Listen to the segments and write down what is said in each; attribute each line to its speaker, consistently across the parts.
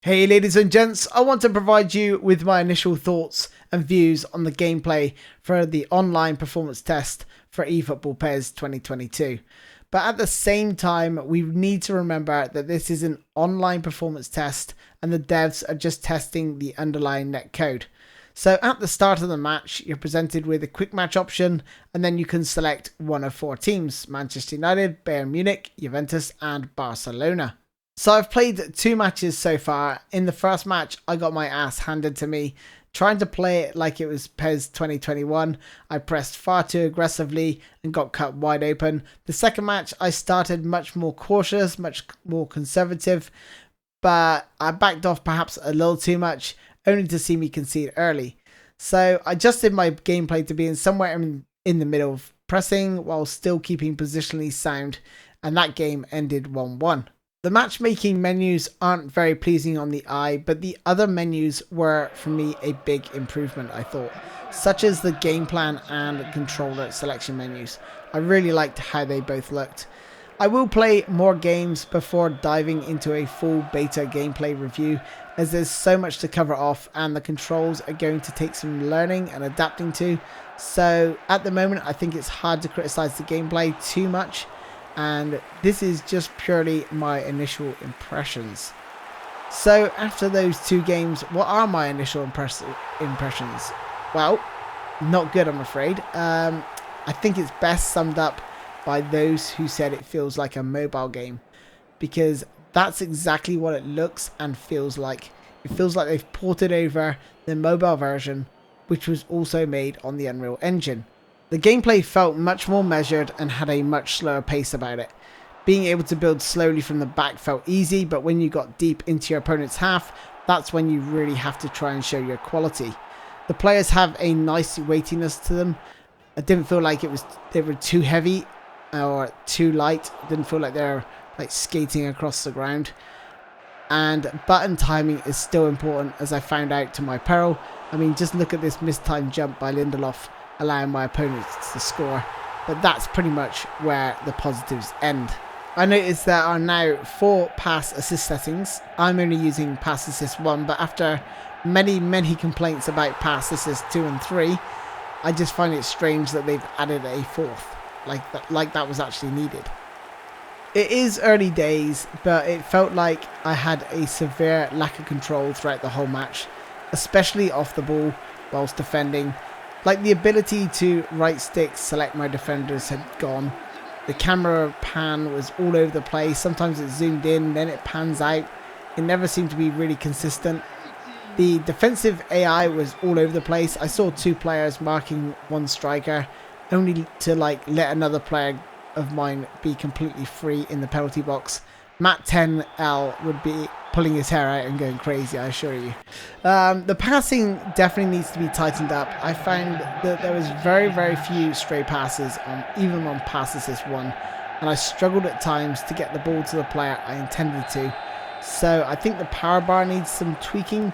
Speaker 1: Hey ladies and gents, I want to provide you with my initial thoughts and views on the gameplay for the online performance test for eFootball PES 2022. But at the same time, we need to remember that this is an online performance test and the devs are just testing the underlying net code. So at the start of the match, you're presented with a quick match option and then you can select one of four teams: Manchester United, Bayern Munich, Juventus and Barcelona. So I've played two matches so far. In the first match, I got my ass handed to me. Trying to play it like it was PES 2021, I pressed far too aggressively and got cut wide open. The second match, I started much more cautious, much more conservative, but I backed off perhaps a little too much, only to see me concede early. So I adjusted my gameplay to being somewhere in the middle of pressing while still keeping positionally sound, and that game ended 1-1. The matchmaking menus aren't very pleasing on the eye, but the other menus were, for me, a big improvement, I thought, such as the game plan and controller selection menus. I really liked how they both looked. I will play more games before diving into a full beta gameplay review, as there's so much to cover off and the controls are going to take some learning and adapting to. So at the moment, I think it's hard to criticize the gameplay too much. And this is just purely my initial impressions. So after those two games, what are my initial impressions? Well, not good, I'm afraid. I think it's best summed up by those who said it feels like a mobile game, because that's exactly what it looks and feels like. It feels like they've ported over the mobile version, which was also made on the Unreal Engine. The gameplay felt much more measured and had a much slower pace about it. Being able to build slowly from the back felt easy, but when you got deep into your opponent's half, that's when you really have to try and show your quality. The players have a nice weightiness to them. I didn't feel like they were too heavy or too light. I didn't feel like they're like skating across the ground. And button timing is still important, as I found out to my peril. I mean, just look at this mistimed jump by Lindelof, allowing my opponents to score. But that's pretty much where the positives end. I noticed there are now 4 pass assist settings. I'm only using pass assist 1, but after many complaints about pass assist 2 and 3, I just find it strange that they've added a 4th, like that was actually needed. It is early days, but it felt like I had a severe lack of control throughout the whole match, especially off the ball whilst defending. Like, the ability to right stick select my defenders had gone. The camera pan was all over the place. Sometimes it zoomed in, then it pans out. It never seemed to be really consistent. The defensive AI was all over the place. I saw 2 players marking one striker, only to let another player of mine be completely free in the penalty box. Matt 10L would be pulling his hair out and going crazy, I assure you. The passing definitely needs to be tightened up. I found that there was very few stray passes, even on pass assist 1, and I struggled at times to get the ball to the player I intended to. So I think the power bar needs some tweaking,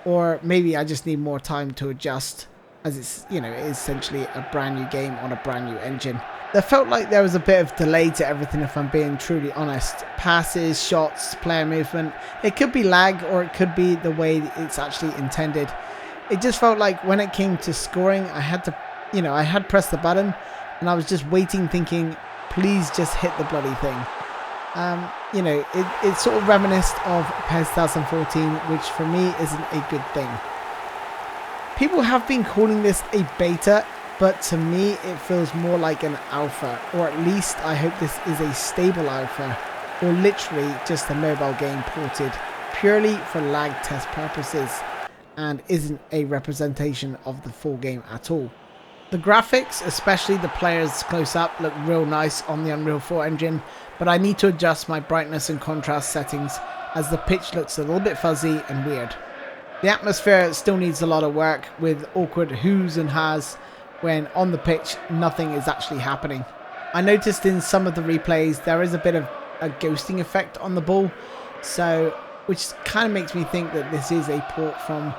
Speaker 1: or maybe I just need more time to adjust, as it's, it is essentially a brand new game on a brand new engine. There felt like there was a bit of delay to everything, if I'm being truly honest. Passes, shots, player movement. It could be lag, or it could be the way it's actually intended. It just felt like when it came to scoring, I had to, I had pressed the button and I was just waiting, thinking, please just hit the bloody thing. It sort of reminisced of PES 2014, which for me isn't a good thing. People have been calling this a beta, but to me it feels more like an alpha, or at least I hope this is a stable alpha, or literally just a mobile game ported purely for lag test purposes and isn't a representation of the full game at all. The graphics, especially the players close up, look real nice on the Unreal 4 engine, but I need to adjust my brightness and contrast settings as the pitch looks a little bit fuzzy and weird. The atmosphere still needs a lot of work, with awkward whoos and has when on the pitch nothing is actually happening. I noticed in some of the replays there is a bit of a ghosting effect on the ball, so which kind of makes me think that this is a port from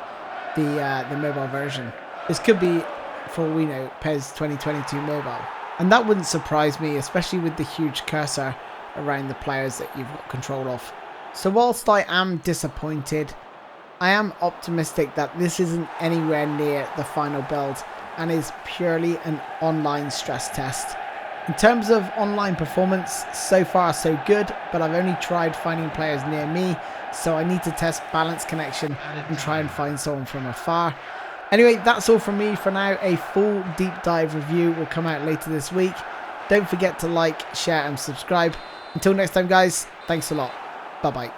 Speaker 1: the mobile version. This could be, for all we know, PES 2022 mobile, and that wouldn't surprise me, especially with the huge cursor around the players that you've got control of. So whilst I am disappointed, I am optimistic that this isn't anywhere near the final build and is purely an online stress test. In terms of online performance, so far so good, but I've only tried finding players near me, so I need to test balance connection and try and find someone from afar. Anyway, that's all from me for now. A full deep dive review will come out later this week. Don't forget to like, share and subscribe. Until next time guys, thanks a lot. Bye bye.